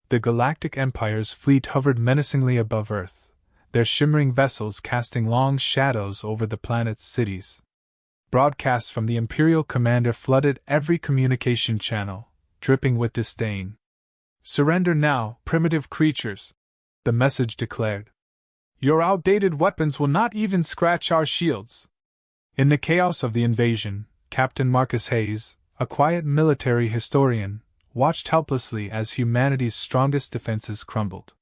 The Galactic Empire's fleet hovered menacingly above Earth, their shimmering vessels casting long shadows over the planet's cities. Broadcasts from the Imperial commander flooded every communication channel, dripping with disdain. "Surrender now, primitive creatures," the message declared. "Your outdated weapons will not even scratch our shields." In the chaos of the invasion, Captain Marcus Hayes, a quiet military historian, watched helplessly as humanity's strongest defenses crumbled.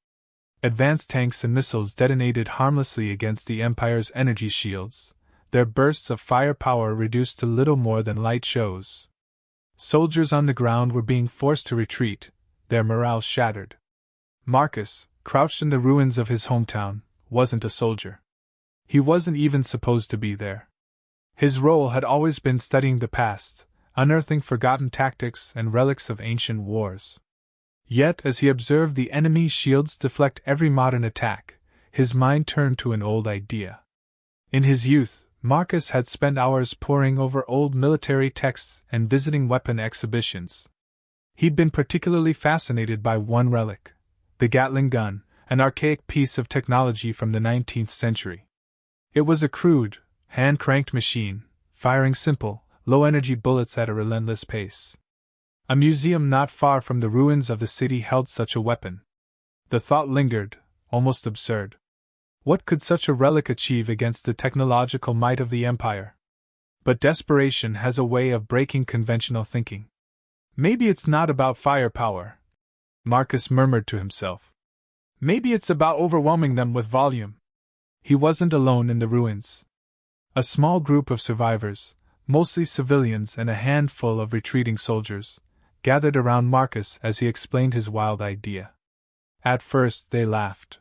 Advanced tanks and missiles detonated harmlessly against the Empire's energy shields, their bursts of firepower reduced to little more than light shows. Soldiers on the ground were being forced to retreat, their morale shattered. Marcus, crouched in the ruins of his hometown, wasn't a soldier. He wasn't even supposed to be there. His role had always been studying the past, unearthing forgotten tactics and relics of ancient wars. Yet, as he observed the enemy's shields deflect every modern attack, his mind turned to an old idea. In his youth, Marcus had spent hours poring over old military texts and visiting weapon exhibitions. He'd been particularly fascinated by one relic, the Gatling gun, an archaic piece of technology from the 19th century. It was a crude, hand-cranked machine, firing simple, low-energy bullets at a relentless pace. A museum not far from the ruins of the city held such a weapon. The thought lingered, almost absurd. What could such a relic achieve against the technological might of the Empire? But desperation has a way of breaking conventional thinking. "Maybe it's not about firepower," Marcus murmured to himself. "Maybe it's about overwhelming them with volume." He wasn't alone in the ruins. A small group of survivors, mostly civilians and a handful of retreating soldiers, gathered around Marcus as he explained his wild idea. At first they laughed.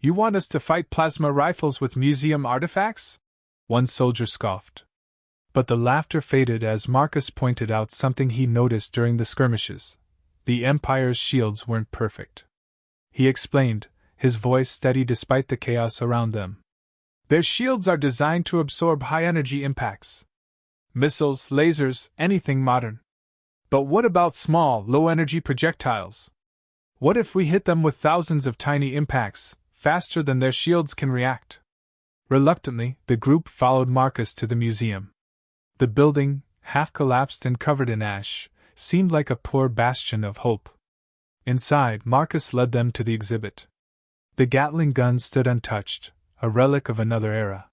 "You want us to fight plasma rifles with museum artifacts?" one soldier scoffed. But the laughter faded as Marcus pointed out something he noticed during the skirmishes. The Empire's shields weren't perfect. He explained, his voice steady despite the chaos around them. "Their shields are designed to absorb high-energy impacts. Missiles, lasers, anything modern. But what about small, low-energy projectiles? What if we hit them with thousands of tiny impacts, faster than their shields can react?" Reluctantly, the group followed Marcus to the museum. The building, half collapsed and covered in ash, seemed like a poor bastion of hope. Inside, Marcus led them to the exhibit. The Gatling gun stood untouched, a relic of another era.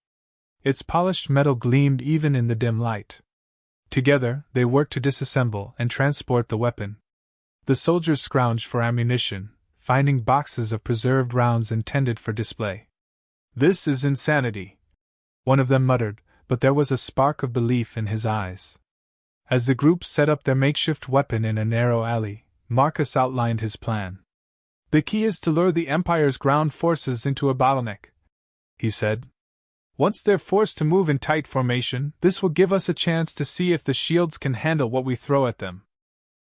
Its polished metal gleamed even in the dim light. Together, they worked to disassemble and transport the weapon. The soldiers scrounged for ammunition, finding boxes of preserved rounds intended for display. "This is insanity," one of them muttered, but there was a spark of belief in his eyes. As the group set up their makeshift weapon in a narrow alley, Marcus outlined his plan. "The key is to lure the Empire's ground forces into a bottleneck," he said. "Once they're forced to move in tight formation, this will give us a chance to see if the shields can handle what we throw at them."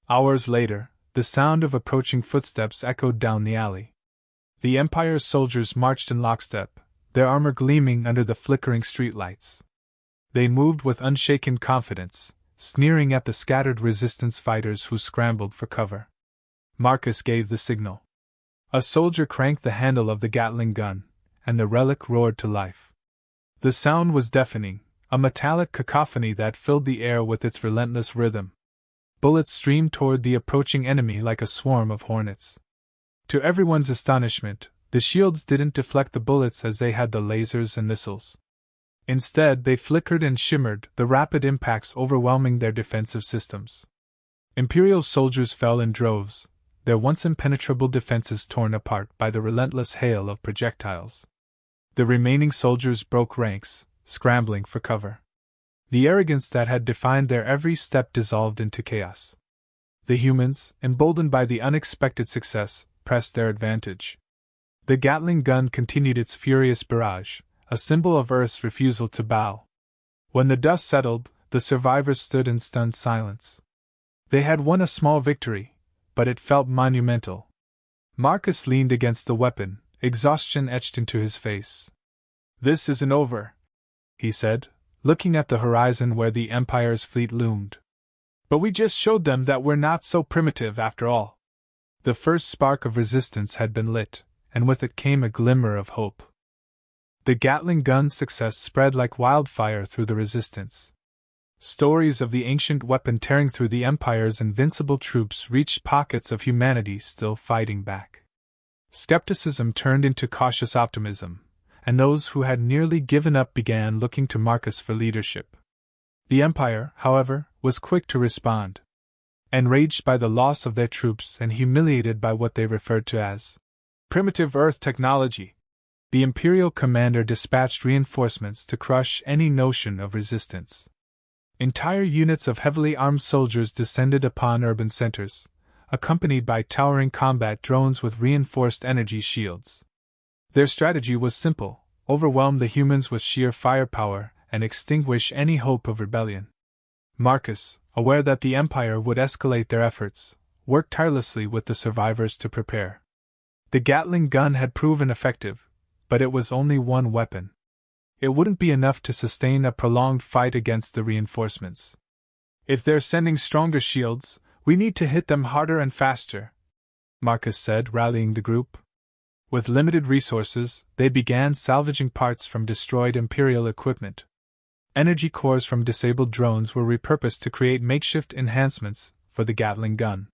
Hours later, the sound of approaching footsteps echoed down the alley. The Empire's soldiers marched in lockstep, their armor gleaming under the flickering streetlights. They moved with unshaken confidence, sneering at the scattered resistance fighters who scrambled for cover. Marcus gave the signal. A soldier cranked the handle of the Gatling gun, and the relic roared to life. The sound was deafening, a metallic cacophony that filled the air with its relentless rhythm. Bullets streamed toward the approaching enemy like a swarm of hornets. To everyone's astonishment, the shields didn't deflect the bullets as they had the lasers and missiles. Instead, they flickered and shimmered, the rapid impacts overwhelming their defensive systems. Imperial soldiers fell in droves, their once impenetrable defenses torn apart by the relentless hail of projectiles. The remaining soldiers broke ranks, scrambling for cover. The arrogance that had defined their every step dissolved into chaos. The humans, emboldened by the unexpected success, pressed their advantage. The Gatling gun continued its furious barrage, a symbol of Earth's refusal to bow. When the dust settled, the survivors stood in stunned silence. They had won a small victory, but it felt monumental. Marcus leaned against the weapon, exhaustion etched into his face. "This isn't over," he said, looking at the horizon where the Empire's fleet loomed. "But we just showed them that we're not so primitive after all." The first spark of resistance had been lit, and with it came a glimmer of hope. The Gatling gun's success spread like wildfire through the resistance. Stories of the ancient weapon tearing through the Empire's invincible troops reached pockets of humanity still fighting back. Skepticism turned into cautious optimism, and those who had nearly given up began looking to Marcus for leadership. The Empire, however, was quick to respond. Enraged by the loss of their troops and humiliated by what they referred to as primitive Earth technology, the Imperial commander dispatched reinforcements to crush any notion of resistance. Entire units of heavily armed soldiers descended upon urban centers, accompanied by towering combat drones with reinforced energy shields. Their strategy was simple: overwhelm the humans with sheer firepower and extinguish any hope of rebellion. Marcus, aware that the Empire would escalate their efforts, worked tirelessly with the survivors to prepare. The Gatling gun had proven effective, but it was only one weapon. It wouldn't be enough to sustain a prolonged fight against the reinforcements. If they're sending stronger shields, we need to hit them harder and faster, Marcus said, rallying the group. With limited resources, they began salvaging parts from destroyed Imperial equipment. Energy cores from disabled drones were repurposed to create makeshift enhancements for the Gatling gun.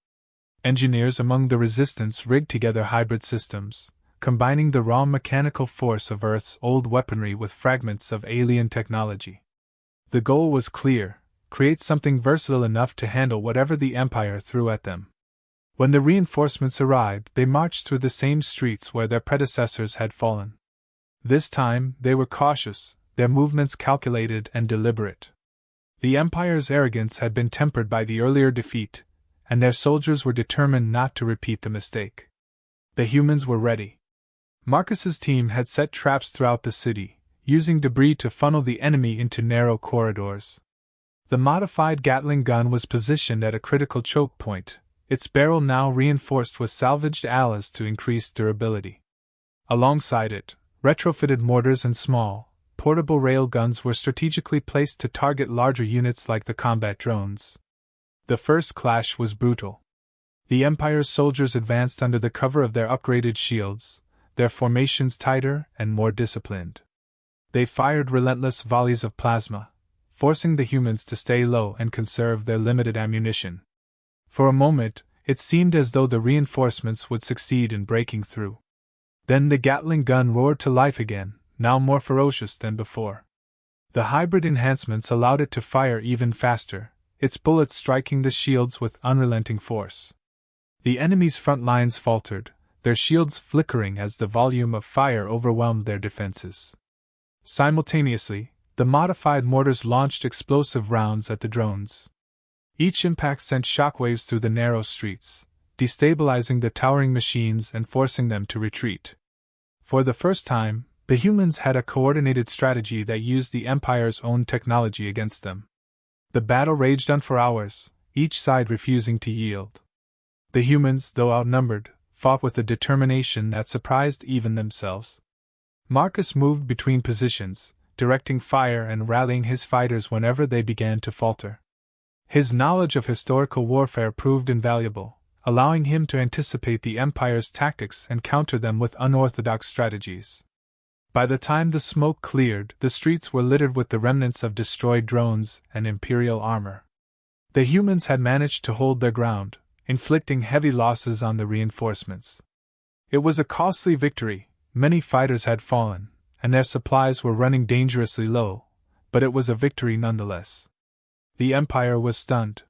Engineers among the Resistance rigged together hybrid systems, combining the raw mechanical force of Earth's old weaponry with fragments of alien technology. The goal was clear: create something versatile enough to handle whatever the Empire threw at them. When the reinforcements arrived, they marched through the same streets where their predecessors had fallen. This time, they were cautious, their movements calculated and deliberate. The Empire's arrogance had been tempered by the earlier defeat, and their soldiers were determined not to repeat the mistake. The humans were ready. Marcus's team had set traps throughout the city, using debris to funnel the enemy into narrow corridors. The modified Gatling gun was positioned at a critical choke point, its barrel now reinforced with salvaged alas to increase durability. Alongside it, retrofitted mortars and small, portable rail guns were strategically placed to target larger units like the combat drones. The first clash was brutal. The Empire's soldiers advanced under the cover of their upgraded shields, their formations tighter and more disciplined. They fired relentless volleys of plasma, forcing the humans to stay low and conserve their limited ammunition. For a moment, it seemed as though the reinforcements would succeed in breaking through. Then the Gatling gun roared to life again, now more ferocious than before. The hybrid enhancements allowed it to fire even faster, its bullets striking the shields with unrelenting force. The enemy's front lines faltered, their shields flickering as the volume of fire overwhelmed their defenses. Simultaneously, the modified mortars launched explosive rounds at the drones. Each impact sent shockwaves through the narrow streets, destabilizing the towering machines and forcing them to retreat. For the first time, the humans had a coordinated strategy that used the Empire's own technology against them. The battle raged on for hours, each side refusing to yield. The humans, though outnumbered, fought with a determination that surprised even themselves. Marcus moved between positions, directing fire and rallying his fighters whenever they began to falter. His knowledge of historical warfare proved invaluable, allowing him to anticipate the Empire's tactics and counter them with unorthodox strategies. By the time the smoke cleared, the streets were littered with the remnants of destroyed drones and Imperial armor. The humans had managed to hold their ground, inflicting heavy losses on the reinforcements. It was a costly victory, many fighters had fallen, and their supplies were running dangerously low, but it was a victory nonetheless. The Empire was stunned.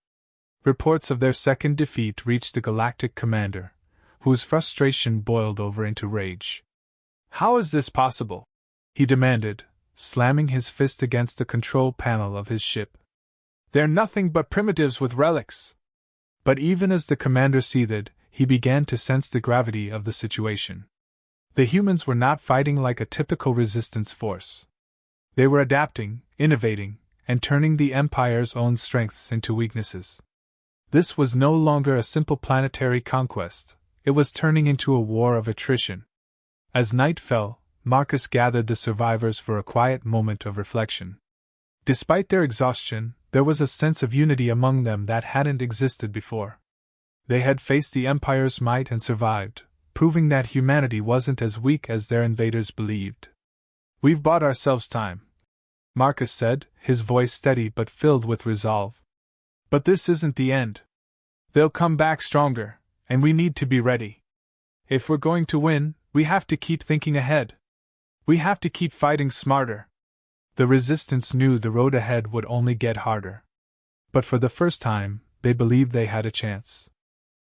Reports of their second defeat reached the Galactic commander, whose frustration boiled over into rage. "How is this possible?" he demanded, slamming his fist against the control panel of his ship. "They're nothing but primitives with relics." But even as the commander seethed, he began to sense the gravity of the situation. The humans were not fighting like a typical resistance force. They were adapting, innovating, and turning the Empire's own strengths into weaknesses. This was no longer a simple planetary conquest, it was turning into a war of attrition. As night fell, Marcus gathered the survivors for a quiet moment of reflection. Despite their exhaustion, there was a sense of unity among them that hadn't existed before. They had faced the Empire's might and survived, proving that humanity wasn't as weak as their invaders believed. "We've bought ourselves time," Marcus said, his voice steady but filled with resolve. "But this isn't the end. They'll come back stronger, and we need to be ready. If we're going to win, we have to keep thinking ahead. We have to keep fighting smarter." The Resistance knew the road ahead would only get harder. But for the first time, they believed they had a chance.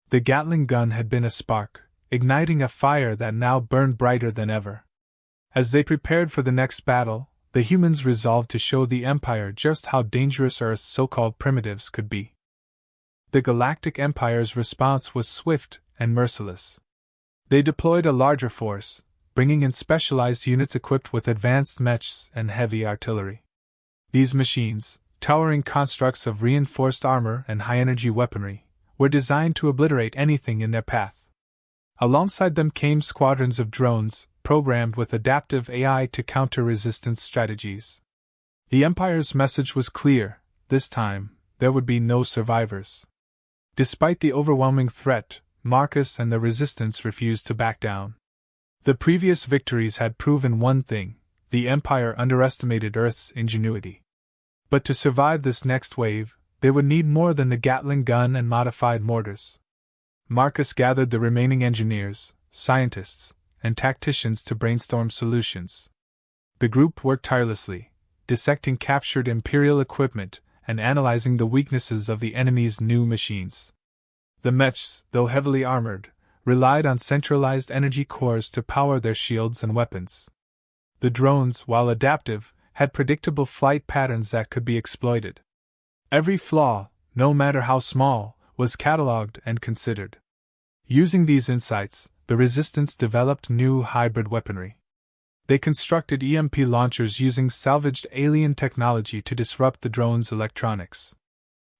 The Gatling gun had been a spark, igniting a fire that now burned brighter than ever. As they prepared for the next battle, the humans resolved to show the Empire just how dangerous Earth's so-called primitives could be. The Galactic Empire's response was swift and merciless. They deployed a larger force, bringing in specialized units equipped with advanced mechs and heavy artillery. These machines, towering constructs of reinforced armor and high-energy weaponry, were designed to obliterate anything in their path. Alongside them came squadrons of drones, programmed with adaptive AI to counter resistance strategies. The Empire's message was clear: this time, there would be no survivors. Despite the overwhelming threat, Marcus and the Resistance refused to back down. The previous victories had proven one thing: the Empire underestimated Earth's ingenuity. But to survive this next wave, they would need more than the Gatling gun and modified mortars. Marcus gathered the remaining engineers, scientists, and tacticians to brainstorm solutions. The group worked tirelessly, dissecting captured Imperial equipment and analyzing the weaknesses of the enemy's new machines. The mechs, though heavily armored, relied on centralized energy cores to power their shields and weapons. The drones, while adaptive, had predictable flight patterns that could be exploited. Every flaw, no matter how small, was catalogued and considered. Using these insights, the Resistance developed new hybrid weaponry. They constructed EMP launchers using salvaged alien technology to disrupt the drones' electronics.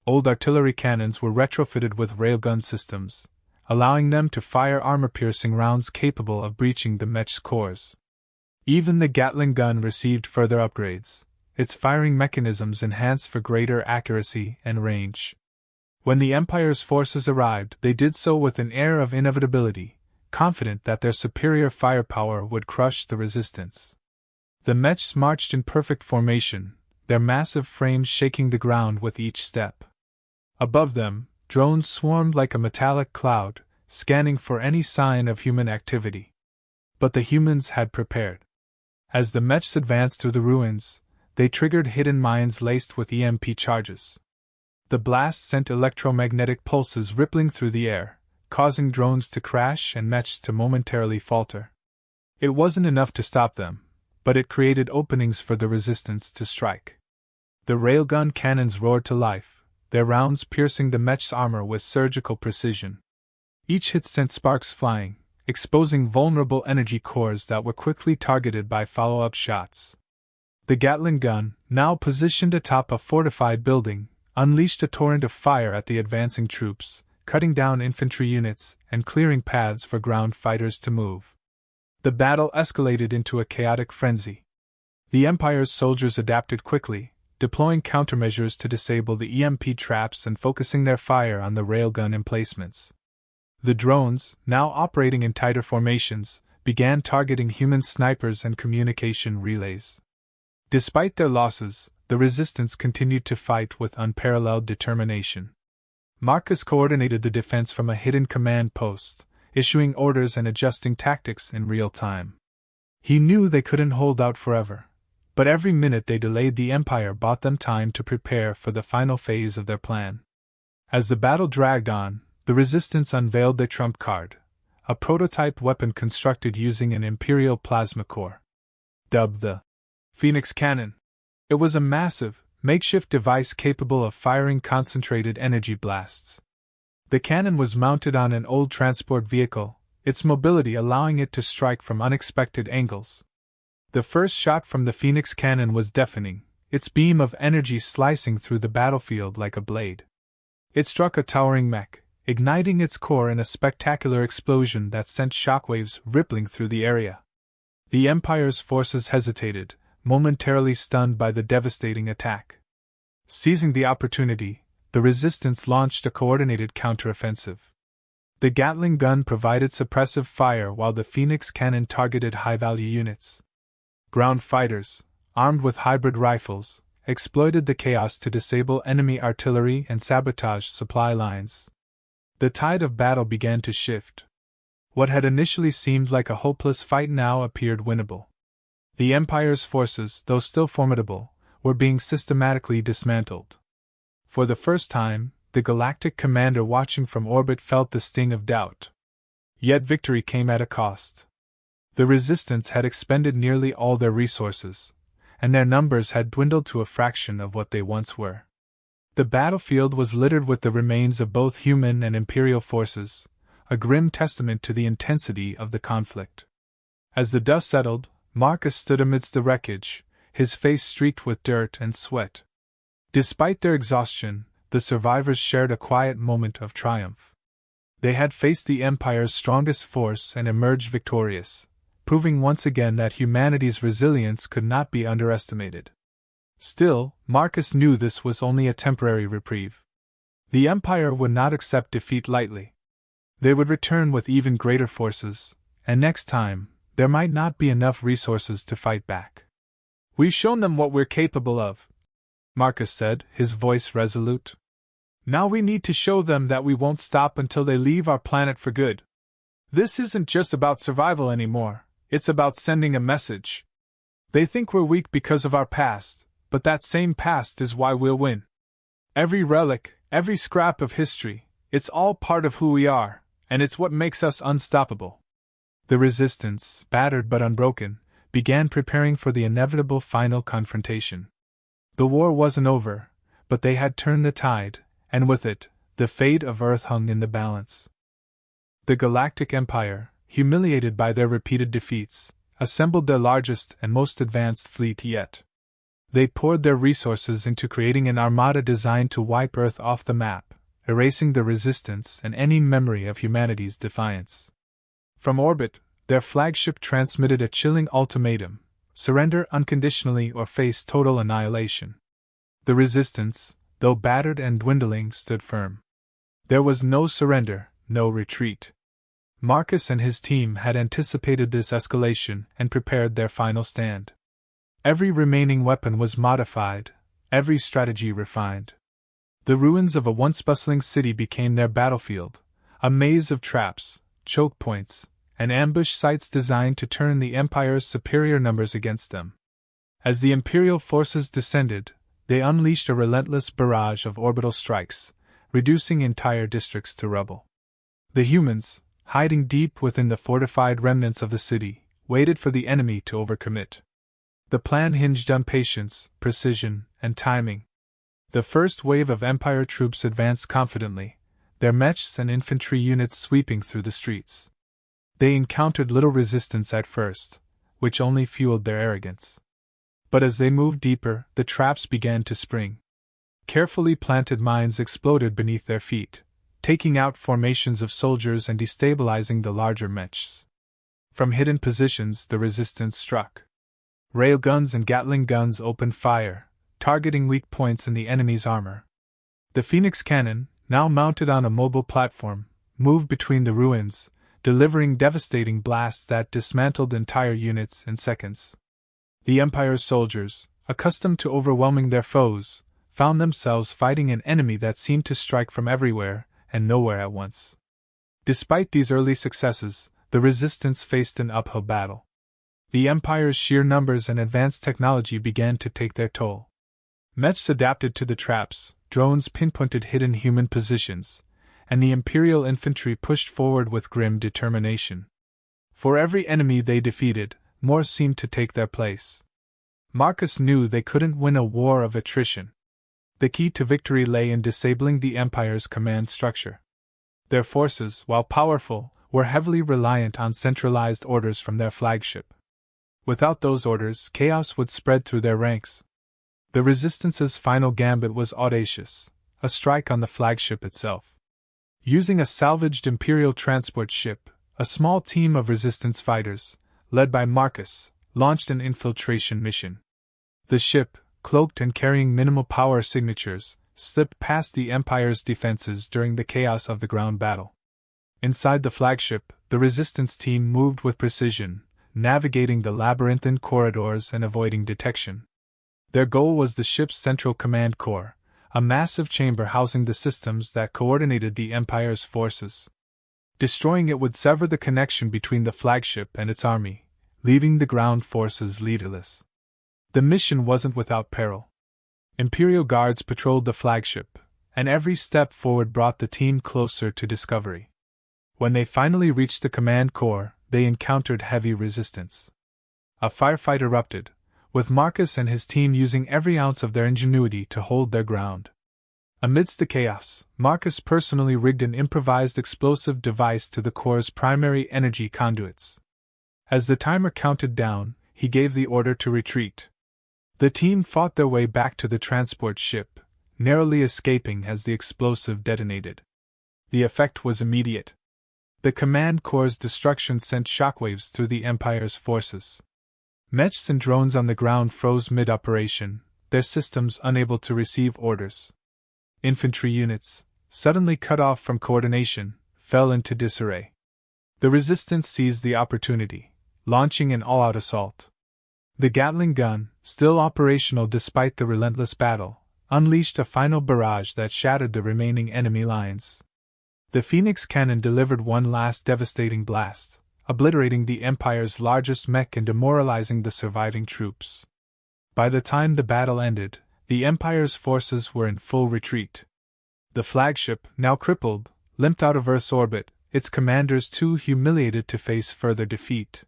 Old artillery cannons were retrofitted with railgun systems, allowing them to fire armor-piercing rounds capable of breaching the mech's cores. Even the Gatling gun received further upgrades, its firing mechanisms enhanced for greater accuracy and range. When the Empire's forces arrived, they did so with an air of inevitability, confident that their superior firepower would crush the Resistance. The mechs marched in perfect formation, their massive frames shaking the ground with each step. Above them, drones swarmed like a metallic cloud, scanning for any sign of human activity. But the humans had prepared. As the mechs advanced through the ruins, they triggered hidden mines laced with EMP charges. The blast sent electromagnetic pulses rippling through the air, causing drones to crash and mechs to momentarily falter. It wasn't enough to stop them, but it created openings for the Resistance to strike. The railgun cannons roared to life, their rounds piercing the mech's armor with surgical precision. Each hit sent sparks flying, exposing vulnerable energy cores that were quickly targeted by follow-up shots. The Gatling gun, now positioned atop a fortified building, unleashed a torrent of fire at the advancing troops, cutting down infantry units and clearing paths for ground fighters to move. The battle escalated into a chaotic frenzy. The Empire's soldiers adapted quickly, deploying countermeasures to disable the EMP traps and focusing their fire on the railgun emplacements. The drones, now operating in tighter formations, began targeting human snipers and communication relays. Despite their losses, the Resistance continued to fight with unparalleled determination. Marcus coordinated the defense from a hidden command post, issuing orders and adjusting tactics in real time. He knew they couldn't hold out forever, but every minute they delayed the Empire bought them time to prepare for the final phase of their plan. As the battle dragged on, the Resistance unveiled their trump card, a prototype weapon constructed using an Imperial plasma core. Dubbed the Phoenix Cannon, it was a massive, makeshift device capable of firing concentrated energy blasts. The cannon was mounted on an old transport vehicle, its mobility allowing it to strike from unexpected angles. The first shot from the Phoenix cannon was deafening, its beam of energy slicing through the battlefield like a blade. It struck a towering mech, igniting its core in a spectacular explosion that sent shockwaves rippling through the area. The Empire's forces hesitated, momentarily stunned by the devastating attack. Seizing the opportunity, the Resistance launched a coordinated counteroffensive. The Gatling gun provided suppressive fire while the Phoenix cannon targeted high-value units. Ground fighters, armed with hybrid rifles, exploited the chaos to disable enemy artillery and sabotage supply lines. The tide of battle began to shift. What had initially seemed like a hopeless fight now appeared winnable. The Empire's forces, though still formidable, were being systematically dismantled. For the first time, the Galactic commander watching from orbit felt the sting of doubt. Yet victory came at a cost. The Resistance had expended nearly all their resources, and their numbers had dwindled to a fraction of what they once were. The battlefield was littered with the remains of both human and Imperial forces, a grim testament to the intensity of the conflict. As the dust settled, Marcus stood amidst the wreckage, his face streaked with dirt and sweat. Despite their exhaustion, the survivors shared a quiet moment of triumph. They had faced the Empire's strongest force and emerged victorious, proving once again that humanity's resilience could not be underestimated. Still, Marcus knew this was only a temporary reprieve. The Empire would not accept defeat lightly. They would return with even greater forces, and next time, there might not be enough resources to fight back. "We've shown them what we're capable of," Marcus said, his voice resolute. "Now we need to show them that we won't stop until they leave our planet for good. This isn't just about survival anymore, it's about sending a message. They think we're weak because of our past, but that same past is why we'll win. Every relic, every scrap of history, it's all part of who we are, and it's what makes us unstoppable." The Resistance, battered but unbroken, began preparing for the inevitable final confrontation. The war wasn't over, but they had turned the tide, and with it, the fate of Earth hung in the balance. The Galactic Empire, humiliated by their repeated defeats, assembled their largest and most advanced fleet yet. They poured their resources into creating an armada designed to wipe Earth off the map, erasing the Resistance and any memory of humanity's defiance. From orbit, their flagship transmitted a chilling ultimatum: surrender unconditionally or face total annihilation. The Resistance, though battered and dwindling, stood firm. There was no surrender, no retreat. Marcus and his team had anticipated this escalation and prepared their final stand. Every remaining weapon was modified, every strategy refined. The ruins of a once bustling city became their battlefield, a maze of traps, choke points, and ambush sites designed to turn the Empire's superior numbers against them. As the Imperial forces descended, they unleashed a relentless barrage of orbital strikes, reducing entire districts to rubble. The humans, hiding deep within the fortified remnants of the city, waited for the enemy to overcommit. The plan hinged on patience, precision, and timing. The first wave of Empire troops advanced confidently, their mechs and infantry units sweeping through the streets. They encountered little resistance at first, which only fueled their arrogance. But as they moved deeper, the traps began to spring. Carefully planted mines exploded beneath their feet, taking out formations of soldiers and destabilizing the larger mechs. From hidden positions, the Resistance struck. Railguns and Gatling guns opened fire, targeting weak points in the enemy's armor. The Phoenix cannon, now mounted on a mobile platform, moved between the ruins, delivering devastating blasts that dismantled entire units in seconds. The Empire's soldiers, accustomed to overwhelming their foes, found themselves fighting an enemy that seemed to strike from everywhere and nowhere at once. Despite these early successes, the Resistance faced an uphill battle. The Empire's sheer numbers and advanced technology began to take their toll. Mechs adapted to the traps, drones pinpointed hidden human positions, and the Imperial infantry pushed forward with grim determination. For every enemy they defeated, more seemed to take their place. Marcus knew they couldn't win a war of attrition. The key to victory lay in disabling the Empire's command structure. Their forces, while powerful, were heavily reliant on centralized orders from their flagship. Without those orders, chaos would spread through their ranks. The Resistance's final gambit was audacious, a strike on the flagship itself. Using a salvaged Imperial transport ship, a small team of Resistance fighters, led by Marcus, launched an infiltration mission. The ship, cloaked and carrying minimal power signatures, slipped past the Empire's defenses during the chaos of the ground battle. Inside the flagship, the resistance team moved with precision, navigating the labyrinthine corridors and avoiding detection. Their goal was the ship's central command core, a massive chamber housing the systems that coordinated the Empire's forces. Destroying it would sever the connection between the flagship and its army, leaving the ground forces leaderless. The mission wasn't without peril. Imperial guards patrolled the flagship, and every step forward brought the team closer to discovery. When they finally reached the command core, they encountered heavy resistance. A firefight erupted, with Marcus and his team using every ounce of their ingenuity to hold their ground. Amidst the chaos, Marcus personally rigged an improvised explosive device to the core's primary energy conduits. As the timer counted down, he gave the order to retreat. The team fought their way back to the transport ship, narrowly escaping as the explosive detonated. The effect was immediate. The command core's destruction sent shockwaves through the Empire's forces. Mechs and drones on the ground froze mid-operation, their systems unable to receive orders. Infantry units, suddenly cut off from coordination, fell into disarray. The resistance seized the opportunity, launching an all-out assault. The Gatling gun, still operational despite the relentless battle, unleashed a final barrage that shattered the remaining enemy lines. The Phoenix cannon delivered one last devastating blast, obliterating the Empire's largest mech and demoralizing the surviving troops. By the time the battle ended, the Empire's forces were in full retreat. The flagship, now crippled, limped out of Earth's orbit, its commanders too humiliated to face further defeat.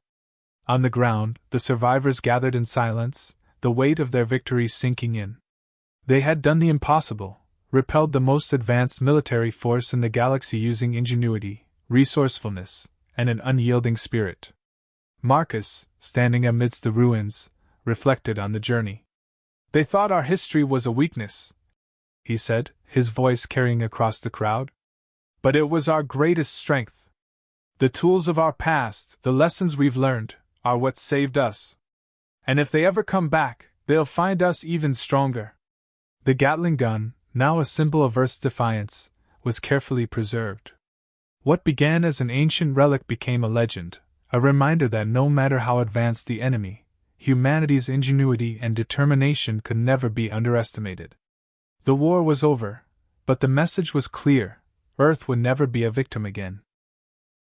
On the ground, the survivors gathered in silence, the weight of their victory sinking in. They had done the impossible, repelled the most advanced military force in the galaxy using ingenuity, resourcefulness, and an unyielding spirit. Marcus, standing amidst the ruins, reflected on the journey. "They thought our history was a weakness," he said, his voice carrying across the crowd. "But it was our greatest strength. The tools of our past, the lessons we've learned, are what saved us. And if they ever come back, they'll find us even stronger." The Gatling gun, now a symbol of Earth's defiance, was carefully preserved. What began as an ancient relic became a legend, a reminder that no matter how advanced the enemy, humanity's ingenuity and determination could never be underestimated. The war was over, but the message was clear: Earth would never be a victim again.